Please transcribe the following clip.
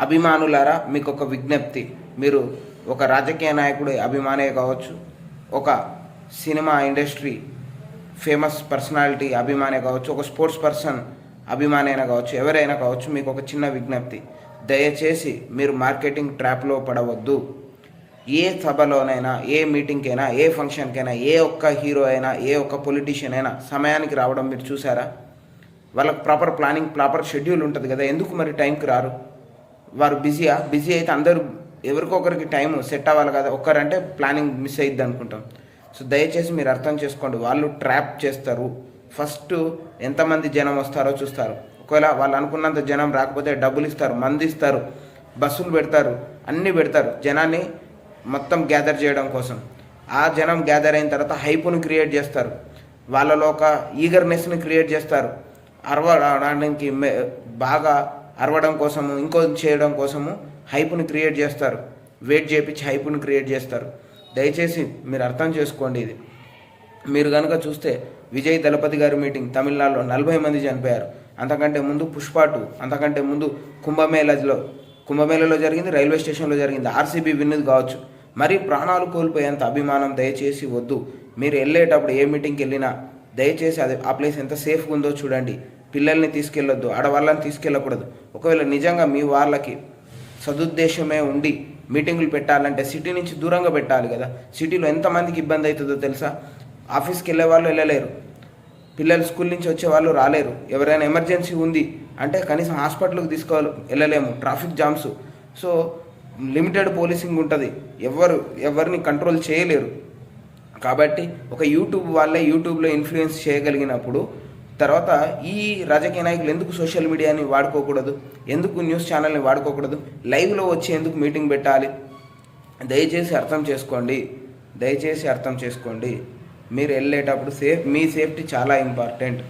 అభిమానులారా మీకు ఒక విజ్ఞప్తి, మీరు ఒక రాజకీయ నాయకుడి అభిమానే కావచ్చు, ఒక సినిమా ఇండస్ట్రీ ఫేమస్ పర్సనాలిటీ అభిమానే కావచ్చు, ఒక స్పోర్ట్స్ పర్సన్ అభిమానైనా కావచ్చు, ఎవరైనా కావచ్చు, మీకు ఒక చిన్న విజ్ఞప్తి, దయచేసి మీరు మార్కెటింగ్ ట్రాప్లో పడవద్దు. ఏ సభలోనైనా, ఏ మీటింగ్కైనా, ఏ ఫంక్షన్కైనా, ఏ ఒక్క హీరో అయినా, ఏ ఒక్క పొలిటీషియన్ అయినా సమయానికి రావడం మీరు చూసారా? వాళ్ళకి ప్రాపర్ ప్లానింగ్, ప్రాపర్ షెడ్యూల్ ఉంటుంది కదా, ఎందుకు మరి టైంకి రారు? వారు బిజీ అయితే అందరూ ఎవరికొకరికి టైం సెట్ అవ్వాలి కదా, ఒక్కరంటే ప్లానింగ్ మిస్ అయ్యిద్ది అనుకుంటాం. సో దయచేసి మీరు అర్థం చేసుకోండి, వాళ్ళు ట్రాప్ చేస్తారు. ఫస్ట్ ఎంతమంది జనం వస్తారో చూస్తారు. ఒకవేళ వాళ్ళు అనుకున్నంత జనం రాకపోతే డబ్బులు ఇస్తారు, మంది ఇస్తారు, బస్సులు పెడతారు, అన్నీ పెడతారు జనాన్ని మొత్తం గ్యాదర్ చేయడం కోసం. ఆ జనం గ్యాదర్ అయిన తర్వాత హైప్ను క్రియేట్ చేస్తారు, వాళ్ళలో ఒక ఈగర్నెస్ని క్రియేట్ చేస్తారు, అరవడానికి బాగా అరవడం కోసము, ఇంకో చేయడం కోసము హైప్ను క్రియేట్ చేస్తారు, వెయిట్ చేయించి హైప్ను క్రియేట్ చేస్తారు. దయచేసి మీరు అర్థం చేసుకోండి ఇది. మీరు కనుక చూస్తే విజయ్ దళపతి గారి మీటింగ్ తమిళనాడులో 40 మంది చనిపోయారు. అంతకంటే ముందు పుష్ప 2, అంతకంటే ముందు కుంభమేళలో జరిగింది, రైల్వే స్టేషన్లో జరిగింది, ఆర్సీబీ విన్నది కావచ్చు. మరి ప్రాణాలు కోల్పోయేంత అభిమానం దయచేసి వద్దు. మీరు వెళ్ళేటప్పుడు ఏ మీటింగ్కి వెళ్ళినా దయచేసి అది ఆ ప్లేస్ ఎంత సేఫ్గా ఉందో చూడండి. పిల్లల్ని తీసుకెళ్ళొద్దు, ఆడవాళ్ళని తీసుకెళ్ళకూడదు. ఒకవేళ నిజంగా మీ వాళ్ళకి సదుద్దేశమే ఉండి మీటింగులు పెట్టాలంటే సిటీ నుంచి దూరంగా పెట్టాలి కదా. సిటీలో ఎంతమందికి ఇబ్బంది అవుతుందో తెలుసా? ఆఫీస్కి వెళ్ళే వాళ్ళు వెళ్ళలేరు, పిల్లలు స్కూల్ నుంచి వచ్చే వాళ్ళు రాలేరు, ఎవరైనా ఎమర్జెన్సీ ఉంది అంటే కనీసం హాస్పిటల్కి వెళ్ళలేము, traffic jams. So limited policing ఉంటుంది, ఎవరిని కంట్రోల్ చేయలేరు. కాబట్టి ఒక యూట్యూబ్ వాళ్ళే యూట్యూబ్లో ఇన్ఫ్లుయెన్స్ చేయగలిగినప్పుడు తర్వాత ఈ రాజకీయ నాయకులు ఎందుకు సోషల్ మీడియాని వాడుకోకూడదు, ఎందుకు న్యూస్ ఛానల్ని వాడుకోకూడదు, లైవ్లో వచ్చి ఎందుకు మీటింగ్ పెట్టాలి? దయచేసి అర్థం చేసుకోండి. మీరు వెళ్ళేటప్పుడు మీ సేఫ్టీ చాలా ఇంపార్టెంట్.